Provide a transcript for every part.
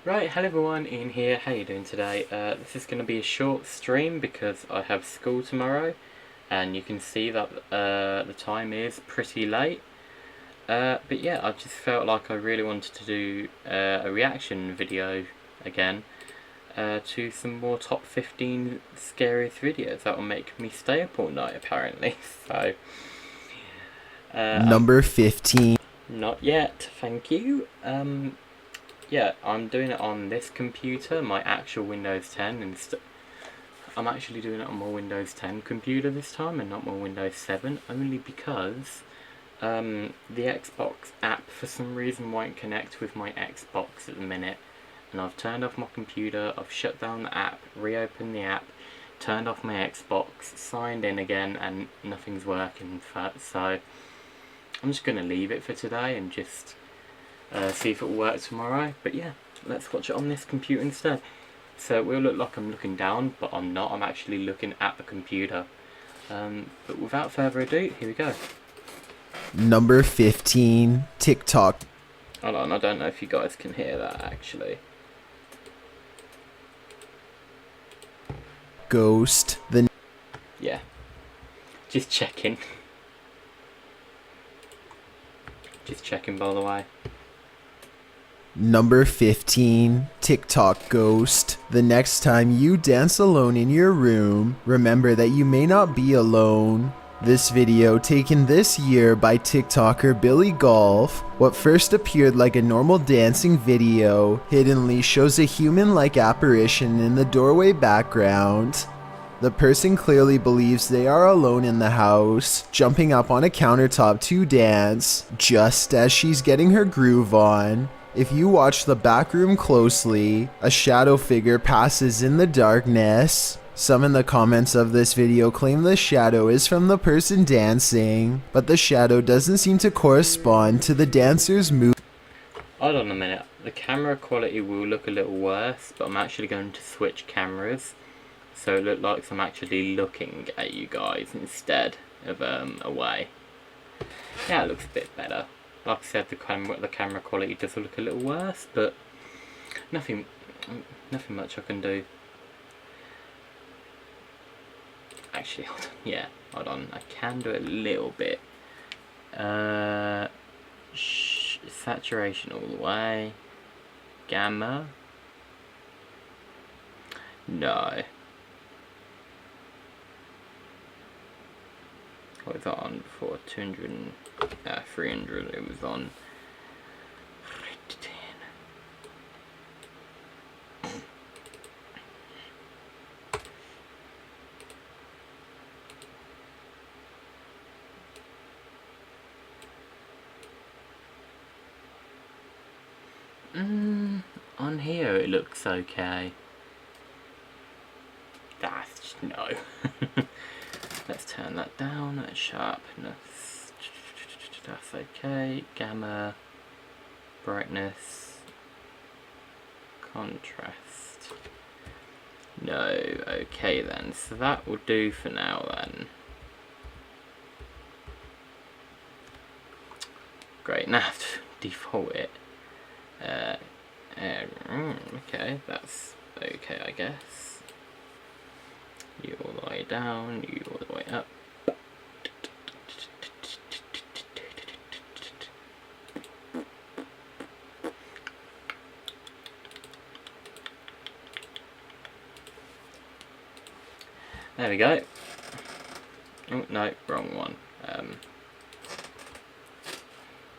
Right, hello everyone, Ian here. How you doing today? This is going to be a short stream because I have school tomorrow, and you can see that the time is pretty late. But yeah, I just felt like I really wanted to do a reaction video again to some more top 15 scariest videos that will make me stay up all night apparently. So Number 15. Not yet, thank you. Yeah, I'm doing it on this computer, my actual Windows 10. I'm actually doing it on my Windows 10 computer this time and not my Windows 7, only because the Xbox app for some reason won't connect with my Xbox at the minute. And I've turned off my computer, I've shut down the app, reopened the app, turned off my Xbox, signed in again, and nothing's working. So I'm just going to leave it for today and just see if it will work tomorrow. But yeah, let's watch it on this computer instead. So it will look like I'm looking down, but I'm not. I'm actually looking at the computer. But without further ado, here we go. Number 15. TikTok. Hold on, I don't know if you guys can hear that actually. Ghost. Yeah, just checking. Just checking, by the way. Number 15. TikTok Ghost. The next time you dance alone in your room, remember that you may not be alone. This video, taken this year by TikToker Billy Golf, what first appeared like a normal dancing video, hiddenly shows a human-like apparition in the doorway background. The person clearly believes they are alone in the house, jumping up on a countertop to dance, just as she's getting her groove on. If you watch the back room closely, a shadow figure passes in the darkness. Some in the comments of this video claim the shadow is from the person dancing, but the shadow doesn't seem to correspond to the dancer's move. Hold on a minute, the camera quality will look a little worse, but I'm actually going to switch cameras, so it looks like I'm actually looking at you guys instead of away. Yeah, it looks a bit better. Like I said, the camera quality does look a little worse, but nothing much I can do. Actually, hold on. Yeah, hold on. I can do it a little bit. Saturation all the way. Gamma. No. What was that on before? 200, 300. It was on 10. On here it looks okay. That's just no. Let's turn that down. Sharpness. That's okay. Gamma. Brightness. Contrast. No. Okay then. So that will do for now then. Great. Now I have to default it. Okay, that's okay, I guess. You all the way down, you all the way up. There we go. Oh no, wrong one.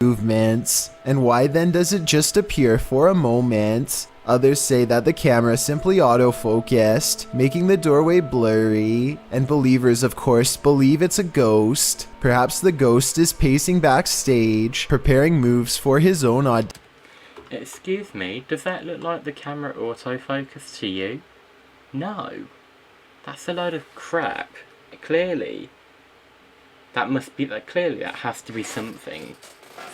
Movements. And why then does it just appear for a moment? Others say that the camera simply autofocused, making the doorway blurry, and believers of course believe it's a ghost. Perhaps the ghost is pacing backstage, preparing moves for his own audition. Excuse me, does that look like the camera autofocus to you? No. That's a load of crap. Clearly. Clearly that has to be something.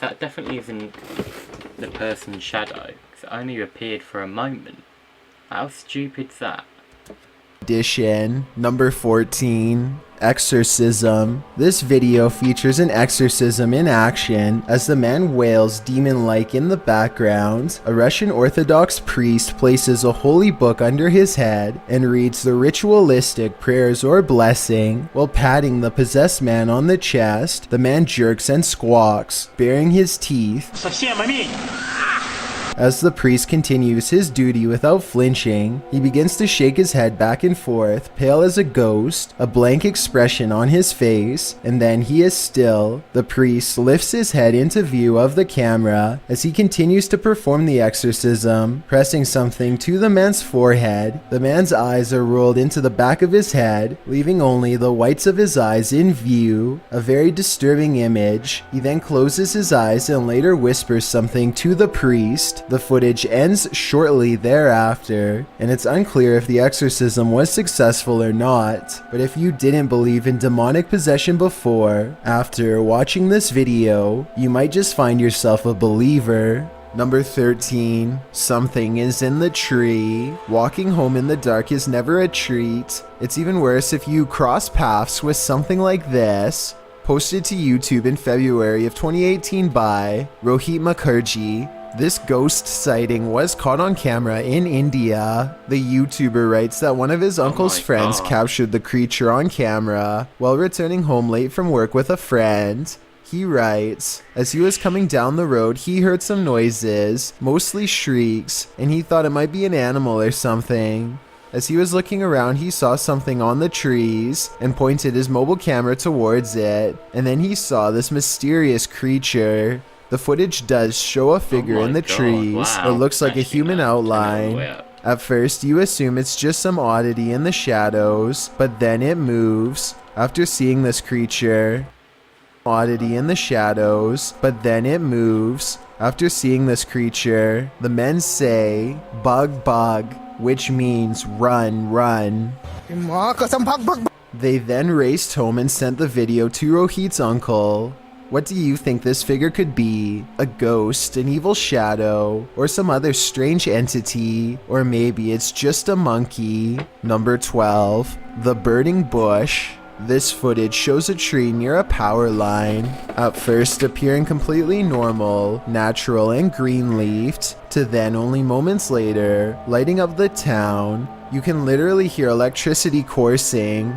That definitely isn't the person's shadow, because it only appeared for a moment. How stupid's that? edition. Number 14. Exorcism. This video features an exorcism in action as the man wails demon-like in the background. A Russian Orthodox priest places a holy book under his head and reads the ritualistic prayers or blessing while patting the possessed man on the chest. The man jerks and squawks, baring his teeth. As the priest continues his duty without flinching, he begins to shake his head back and forth, pale as a ghost, a blank expression on his face, and then he is still. The priest lifts his head into view of the camera as he continues to perform the exorcism, pressing something to the man's forehead. The man's eyes are rolled into the back of his head, leaving only the whites of his eyes in view, a very disturbing image. He then closes his eyes and later whispers something to the priest. The footage ends shortly thereafter, and it's unclear if the exorcism was successful or not, but if you didn't believe in demonic possession before, after watching this video, you might just find yourself a believer. Number 13. Something is in the tree. Walking home in the dark is never a treat. It's even worse if you cross paths with something like this. Posted to YouTube in February of 2018 by Rohit Mukherjee. This ghost sighting was caught on camera in India. The YouTuber writes that one of his uncle's friends captured the creature on camera while returning home late from work with a friend. He writes, as he was coming down the road, he heard some noises, mostly shrieks, and he thought it might be an animal or something. As he was looking around, he saw something on the trees and pointed his mobile camera towards it, and then he saw this mysterious creature. The footage does show a figure in the trees. Wow. It looks like a human outline. At first, you assume it's just some oddity in the shadows, but then it moves. After seeing this creature, oddity in the shadows, but then it moves. After seeing this creature, the men say, bug, bug, which means run, run. They then raced home and sent the video to Rohit's uncle. What do you think this figure could be? A ghost, an evil shadow, or some other strange entity? Or maybe it's just a monkey? Number 12. The burning bush. This footage shows a tree near a power line, at first appearing completely normal, natural and green-leafed, to then only moments later, lighting up the town. You can literally hear electricity coursing.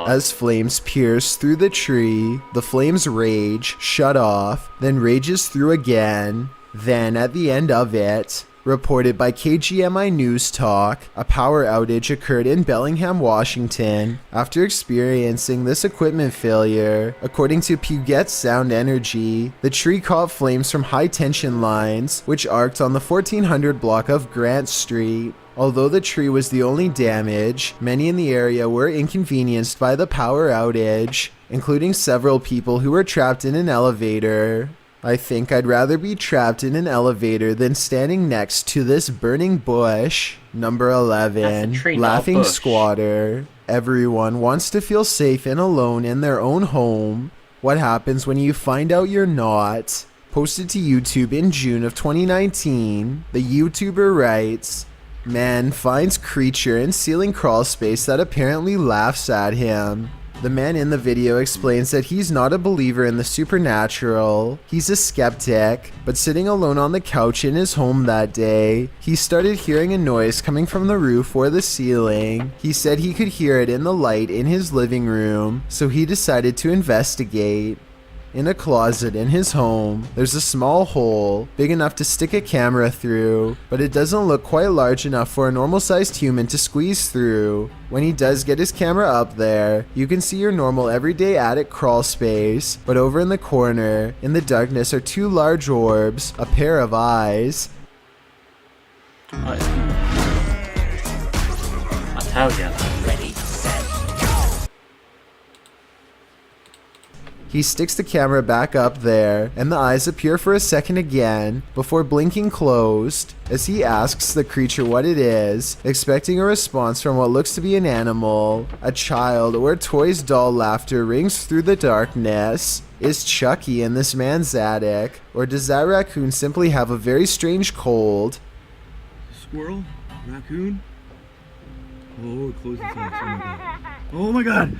As flames pierce through the tree, the flames rage, shut off, then rages through again. Then at the end of it, reported by KGMI News Talk, a power outage occurred in Bellingham, Washington. After experiencing this equipment failure, according to Puget Sound Energy, the tree caught flames from high tension lines, which arced on the 1400 block of Grant Street. Although the tree was the only damage, many in the area were inconvenienced by the power outage, including several people who were trapped in an elevator. I think I'd rather be trapped in an elevator than standing next to this burning bush. Number 11. Laughing squatter. Everyone wants to feel safe and alone in their own home. What happens when you find out you're not? Posted to YouTube in June of 2019, the YouTuber writes, man finds creature in ceiling crawl space that apparently laughs at him. The man in the video explains that he's not a believer in the supernatural. He's a skeptic, but sitting alone on the couch in his home that day, he started hearing a noise coming from the roof or the ceiling. He said he could hear it in the light in his living room, so he decided to investigate. In a closet in his home, there's a small hole, big enough to stick a camera through, but it doesn't look quite large enough for a normal-sized human to squeeze through. When he does get his camera up there, you can see your normal everyday attic crawl space, but over in the corner, in the darkness, are two large orbs, a pair of eyes. I tell you. He sticks the camera back up there, and the eyes appear for a second again, before blinking closed, as he asks the creature what it is, expecting a response from what looks to be an animal. A child or a toy's doll laughter rings through the darkness. Is Chucky in this man's attic? Or does that raccoon simply have a very strange cold? Squirrel? Raccoon? Oh, it closes its eyes. Oh my god!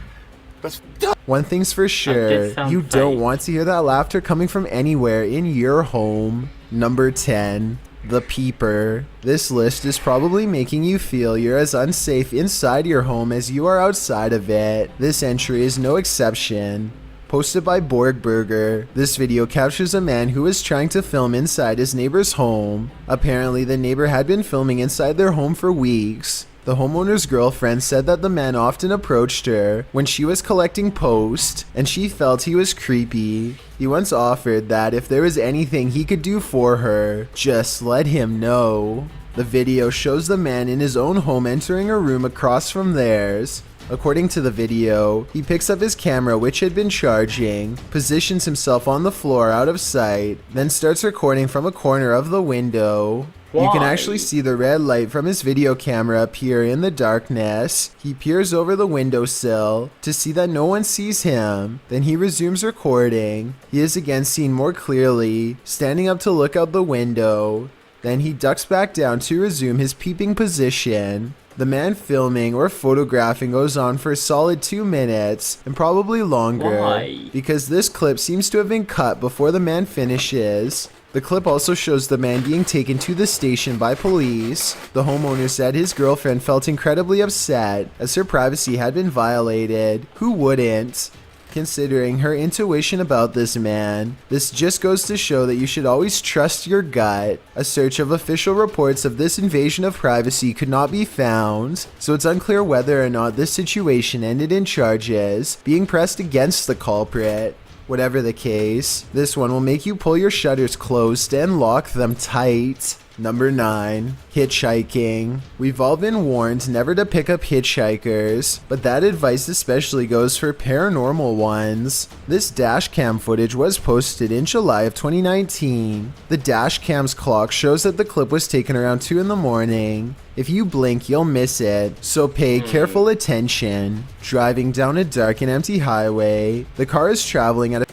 That's One thing's for sure, you don't want to hear that laughter coming from anywhere in your home. Number 10. The Peeper. This list is probably making you feel you're as unsafe inside your home as you are outside of it. This entry is no exception. Posted by Borgburger, this video captures a man who was trying to film inside his neighbor's home. Apparently, the neighbor had been filming inside their home for weeks. The homeowner's girlfriend said that the man often approached her when she was collecting post, and she felt he was creepy. He once offered that if there was anything he could do for her, just let him know. The video shows the man in his own home entering a room across from theirs. According to the video, he picks up his camera, which had been charging, positions himself on the floor out of sight, then starts recording from a corner of the window. Why? You can actually see the red light from his video camera appear in the darkness. He peers over the windowsill to see that no one sees him. Then he resumes recording. He is again seen more clearly, standing up to look out the window. Then he ducks back down to resume his peeping position. The man filming or photographing goes on for a solid 2 minutes, and probably longer. Why? Because this clip seems to have been cut before the man finishes. The clip also shows the man being taken to the station by police. The homeowner said his girlfriend felt incredibly upset as her privacy had been violated. Who wouldn't? Considering her intuition about this man, this just goes to show that you should always trust your gut. A search of official reports of this invasion of privacy could not be found, so it's unclear whether or not this situation ended in charges being pressed against the culprit. Whatever the case, this one will make you pull your shutters closed and lock them tight. Number 9. Hitchhiking. We've all been warned never to pick up hitchhikers, but that advice especially goes for paranormal ones. This dash cam footage was posted in July of 2019. The dash cam's clock shows that the clip was taken around 2 in the morning. If you blink, you'll miss it, so pay careful attention. Driving down a dark and empty highway, the car is traveling at a...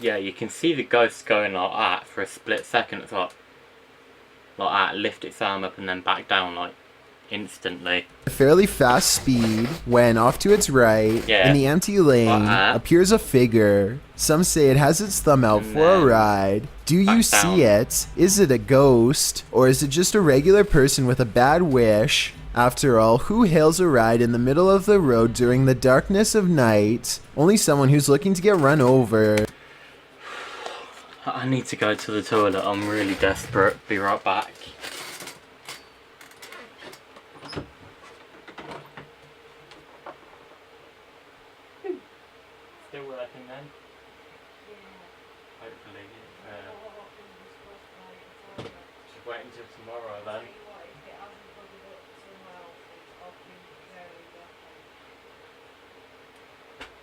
Yeah, you can see the ghost going like that for a split second. It's like that, lift its arm up and then back down like instantly. A fairly fast speed when off to its right, Yeah. in the empty lane, Like that. appears a figure. Some say it has its thumb out And for a then ride. Do you back see down. it? Is it a ghost? Or is it just a regular person with a bad wish? After all, who hails a ride in the middle of the road during the darkness of night? Only someone who's looking to get run over. I need to go to the toilet. I'm really desperate. Be right back. Still working then? Hopefully. Just wait until tomorrow then.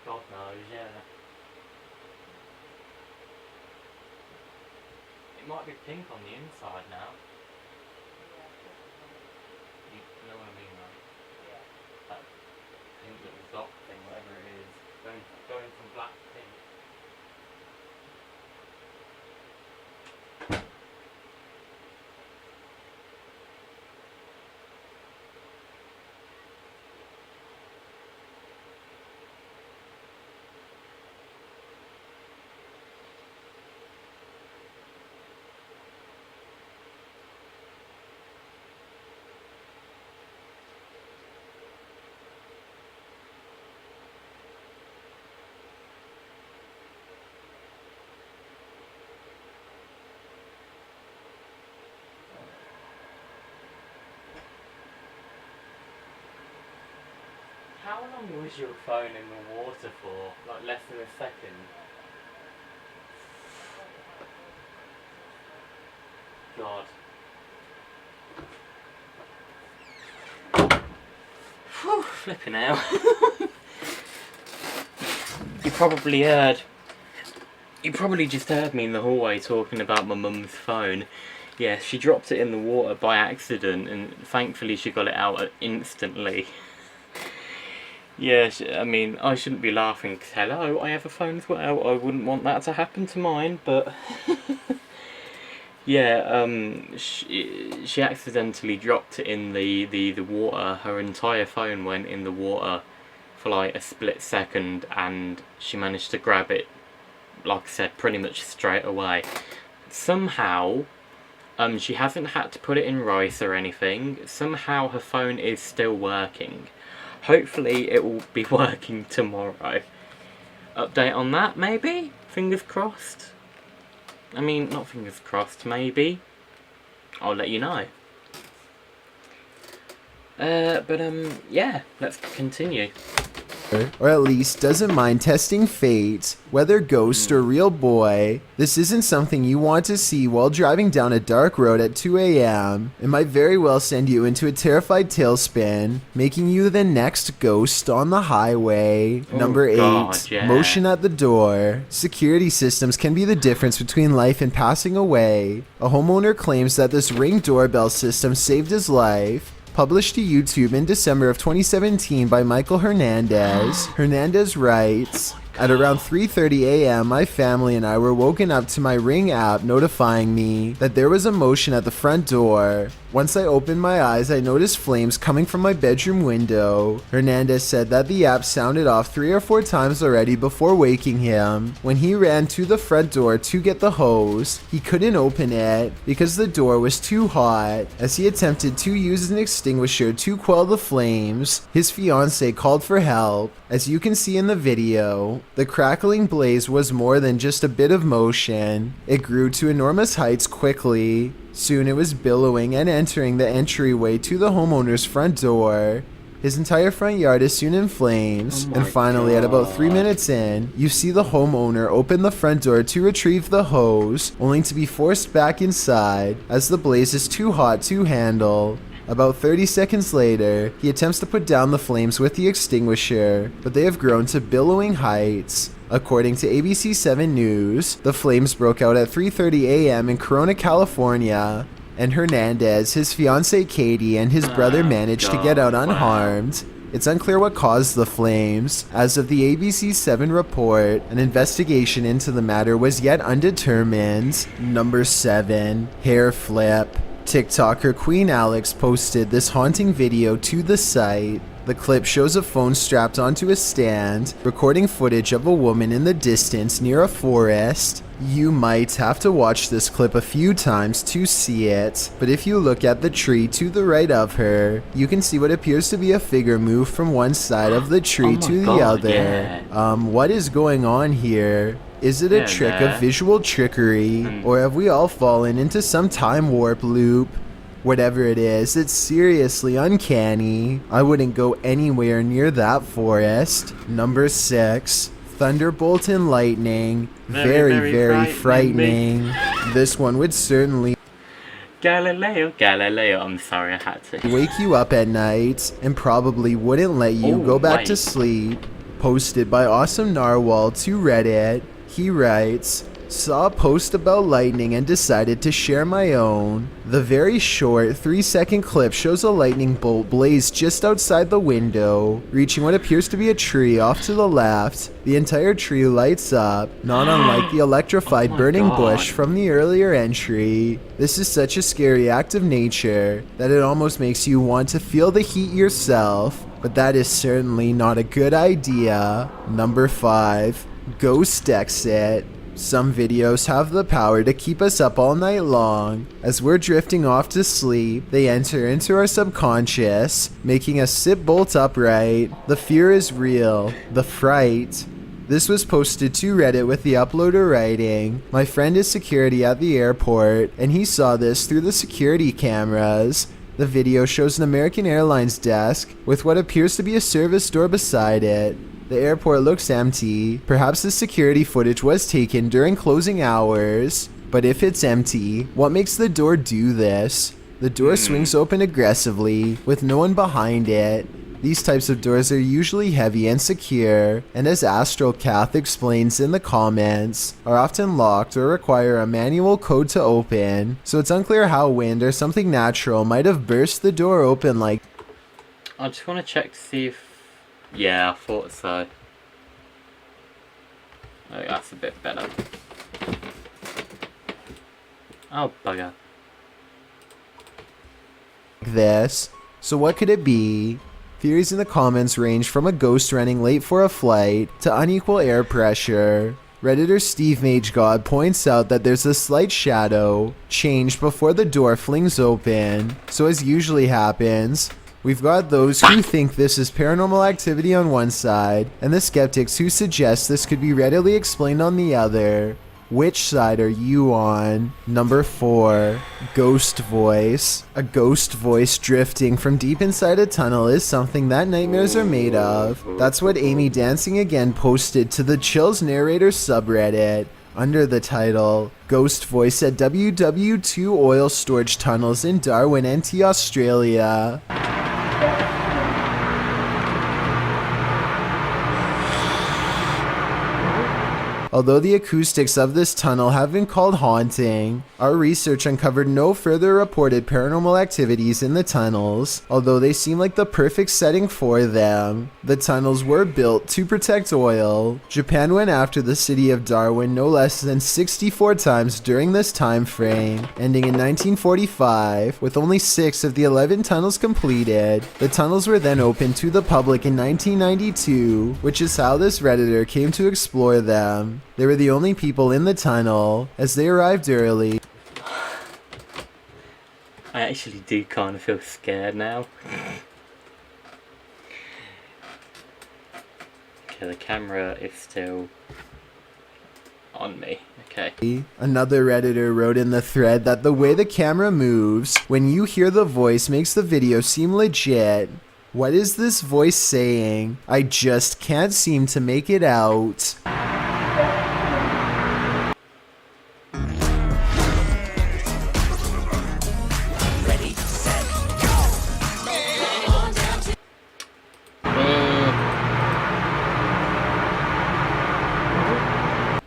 God knows, yeah. It might be pink on the inside now. You know what I mean, right? That pink little dot thing, whatever it is. Going from black to pink. How long was your phone in the water for? Like less than a second? God. Whew, flipping out. You probably just heard me in the hallway talking about my mum's phone. Yeah, she dropped it in the water by accident and thankfully she got it out instantly. Yeah, I mean, I shouldn't be laughing because, hello, I have a phone as well. I wouldn't want that to happen to mine, but yeah, she accidentally dropped it in the water. Her entire phone went in the water for like a split second, and she managed to grab it, like I said, pretty much straight away. Somehow, she hasn't had to put it in rice or anything. Somehow her phone is still working. Hopefully it will be working tomorrow. Update on that, maybe? Fingers crossed. I mean, not fingers crossed, maybe. I'll let you know. Yeah, let's continue. Or at least doesn't mind testing fate, whether ghost or real boy. This isn't something you want to see while driving down a dark road at 2 a.m. It might very well send you into a terrified tailspin, making you the next ghost on the highway. Number 8, God, yeah. motion at the door. Security systems can be the difference between life and passing away. A homeowner claims that this Ring doorbell system saved his life. Published to YouTube in December of 2017 by Michael Hernandez. Hernandez writes, at around 3:30 a.m., my family and I were woken up to my Ring app notifying me that there was a motion at the front door. Once I opened my eyes, I noticed flames coming from my bedroom window. Hernandez said that the app sounded off 3 or 4 times already before waking him. When he ran to the front door to get the hose, he couldn't open it because the door was too hot. As he attempted to use an extinguisher to quell the flames, his fiancée called for help. As you can see in the video, the crackling blaze was more than just a bit of motion. It grew to enormous heights quickly. Soon it was billowing and entering the entryway to the homeowner's front door. His entire front yard is soon in flames, and finally at about 3 minutes in, you see the homeowner open the front door to retrieve the hose, only to be forced back inside as the blaze is too hot to handle. About 30 seconds later, he attempts to put down the flames with the extinguisher, but they have grown to billowing heights. According to ABC 7 News, the flames broke out at 3:30 a.m. in Corona, California, and Hernandez, his fiancée Katie, and his brother managed to get out unharmed. It's unclear what caused the flames. As of the ABC 7 report, an investigation into the matter was yet undetermined. Number 7, hair flip. TikToker Queen Alex posted this haunting video to the site. The clip shows a phone strapped onto a stand, recording footage of a woman in the distance near a forest. You might have to watch this clip a few times to see it, but if you look at the tree to the right of her, you can see what appears to be a figure move from one side of the tree to the other. Yeah. What is going on here? Is it a trick of visual trickery, or have we all fallen into some time warp loop? Whatever it is, it's seriously uncanny. I wouldn't go anywhere near that forest. Number 6, thunderbolt and lightning. Very frightening. This one would certainly Galileo, I'm sorry, I had to. wake you up at night and probably wouldn't let you go back to sleep. Posted by Awesome Narwhal to Reddit. He writes, saw a post about lightning and decided to share my own. The very short 3-second clip shows a lightning bolt blaze just outside the window, reaching what appears to be a tree off to the left. The entire tree lights up, not unlike the electrified burning bush from the earlier entry. This is such a scary act of nature that it almost makes you want to feel the heat yourself, but that is certainly not a good idea. Number 5, ghost exit. Some videos have the power to keep us up all night long. As we're drifting off to sleep, they enter into our subconscious, making us sit bolt upright. The fear is real. The fright. This was posted to Reddit with the uploader writing, my friend is security at the airport, and he saw this through the security cameras. The video shows an American Airlines desk with what appears to be a service door beside it. The airport looks empty. Perhaps the security footage was taken during closing hours. But if it's empty, what makes the door do this? The door swings open aggressively, with no one behind it. These types of doors are usually heavy and secure, and as AstralCath explains in the comments, are often locked or require a manual code to open, so it's unclear how wind or something natural might have burst the door open like. I just want to check to see if Yeah, I thought so. Oh, that's a bit better. Oh, bugger. This. So what could it be? Theories in the comments range from a ghost running late for a flight to unequal air pressure. Redditor Steve MageGod points out that there's a slight shadow changed before the door flings open. So as usually happens, we've got those who think this is paranormal activity on one side, and the skeptics who suggest this could be readily explained on the other. Which side are you on? Number 4. Ghost voice. A ghost voice drifting from deep inside a tunnel is something that nightmares are made of. That's what Amy Dancing Again posted to the Chills Narrator subreddit under the title, Ghost Voice at WW2 Oil Storage Tunnels in Darwin, NT, Australia. Although the acoustics of this tunnel have been called haunting, our research uncovered no further reported paranormal activities in the tunnels, although they seem like the perfect setting for them. The tunnels were built to protect oil. Japan went after the city of Darwin no less than 64 times during this time frame, ending in 1945, with only 6 of the 11 tunnels completed. The tunnels were then opened to the public in 1992, which is how this Redditor came to explore them. They were the only people in the tunnel, as they arrived early. I actually do kind of feel scared now. Okay, the camera is still on me. Okay. Another Redditor wrote in the thread that the way the camera moves when you hear the voice makes the video seem legit. What is this voice saying? I just can't seem to make it out.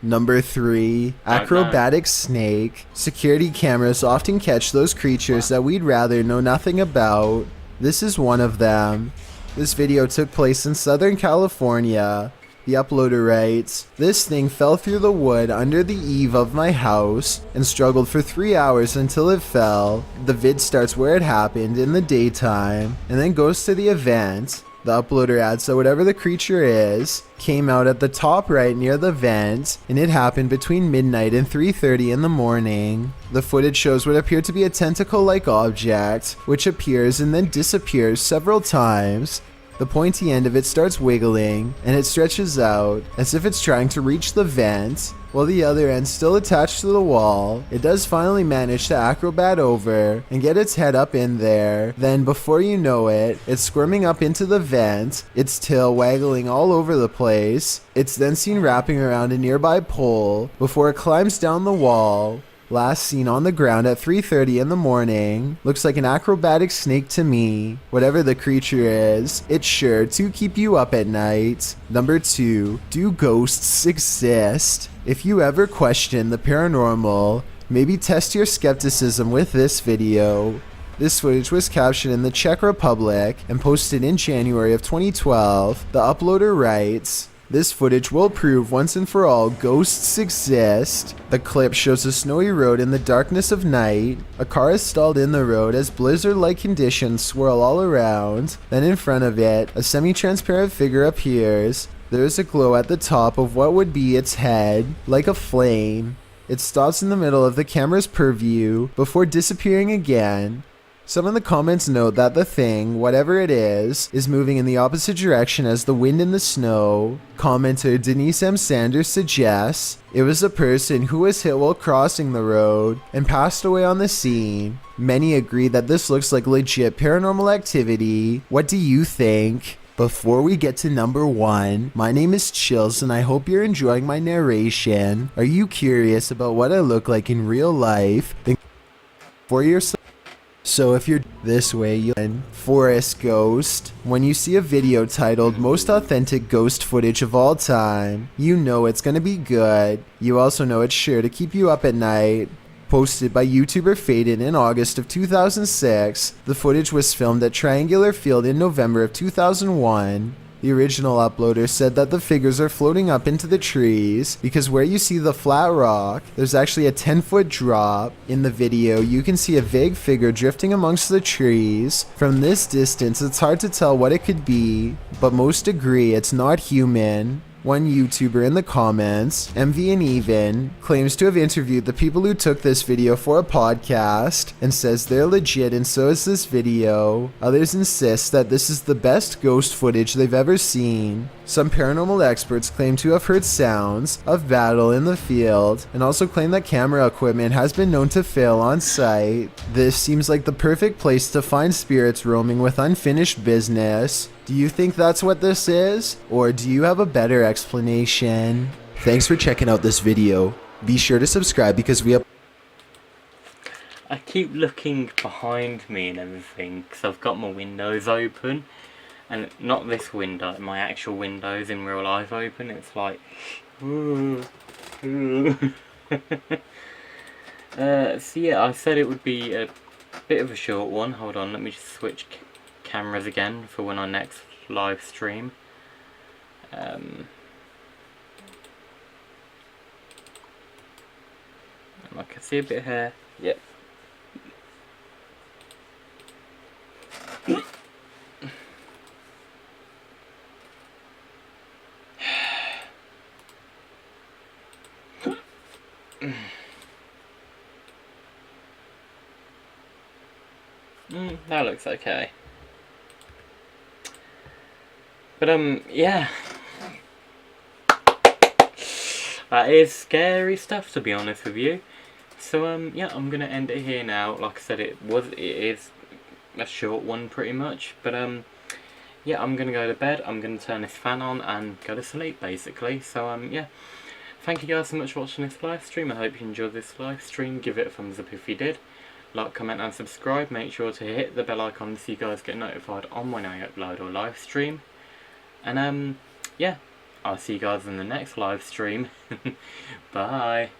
Number 3, acrobatic snake. Security cameras often catch those creatures that we'd rather know nothing about. This is one of them. This video took place in Southern California. The uploader writes, "This thing fell through the wood under the eave of my house and struggled for 3 hours until it fell." The vid starts where it happened in the daytime and then goes to the event. The uploader adds that whatever the creature is came out at the top right near the vent, and it happened between midnight and 3:30 in the morning. The footage shows what appeared to be a tentacle-like object, which appears and then disappears several times. The pointy end of it starts wiggling, and it stretches out, as if it's trying to reach the vent, while the other end still attached to the wall. It does finally manage to acrobat over and get its head up in there. Then, before you know it, it's squirming up into the vent, its tail waggling all over the place. It's then seen wrapping around a nearby pole before it climbs down the wall. Last seen on the ground at 3:30 in the morning. Looks like an acrobatic snake to me. Whatever the creature is, it's sure to keep you up at night. Number 2, do ghosts exist? If you ever question the paranormal, maybe test your skepticism with this video. This footage was captured in the Czech Republic and posted in January of 2012. The uploader writes, "This footage will prove once and for all ghosts exist." The clip shows a snowy road in the darkness of night. A car is stalled in the road as blizzard-like conditions swirl all around. Then in front of it, a semi-transparent figure appears. There is a glow at the top of what would be its head, like a flame. It stops in the middle of the camera's purview before disappearing again. Some in the comments note that the thing, whatever it is moving in the opposite direction as the wind and the snow. Commenter Denise M. Sanders suggests it was a person who was hit while crossing the road and passed away on the scene. Many agree that this looks like legit paranormal activity. What do you think? Before we get to number 1, my name is Chills and I hope you're enjoying my narration. Are you curious about what I look like in real life? Then for yourself. So if you're this way, you'll Forest Ghost. When you see a video titled Most Authentic Ghost Footage of All Time, you know it's gonna be good. You also know it's sure to keep you up at night. Posted by YouTuber Faden in August of 2006, the footage was filmed at Triangular Field in November of 2001. The original uploader said that the figures are floating up into the trees because where you see the flat rock, there's actually a 10-foot drop. In the video, you can see a vague figure drifting amongst the trees. From this distance, it's hard to tell what it could be, but most agree it's not human. One YouTuber in the comments, MV and Even, claims to have interviewed the people who took this video for a podcast and says they're legit and so is this video. Others insist that this is the best ghost footage they've ever seen. Some paranormal experts claim to have heard sounds of battle in the field and also claim that camera equipment has been known to fail on site. This seems like the perfect place to find spirits roaming with unfinished business. Do you think that's what this is? Or do you have a better explanation? Thanks for checking out this video. Be sure to subscribe because we have... I keep looking behind me and everything because I've got my windows open. And not this window, my actual windows in real life open. It's like... so yeah, I said it would be a bit of a short one. Hold on, let me just switch cameras again for when I next live stream. I can see a bit of hair. Yep. That looks okay. But yeah. That is scary stuff, to be honest with you. So yeah, I'm gonna end it here now. Like I said, it is a short one pretty much. But yeah, I'm gonna go to bed. I'm gonna turn this fan on and go to sleep basically. So yeah. Thank you guys so much for watching this live stream. I hope you enjoyed this live stream. Give it a thumbs up if you did. Like, comment and subscribe. Make sure to hit the bell icon so you guys get notified on when I upload or live stream. And yeah, I'll see you guys in the next live stream. Bye.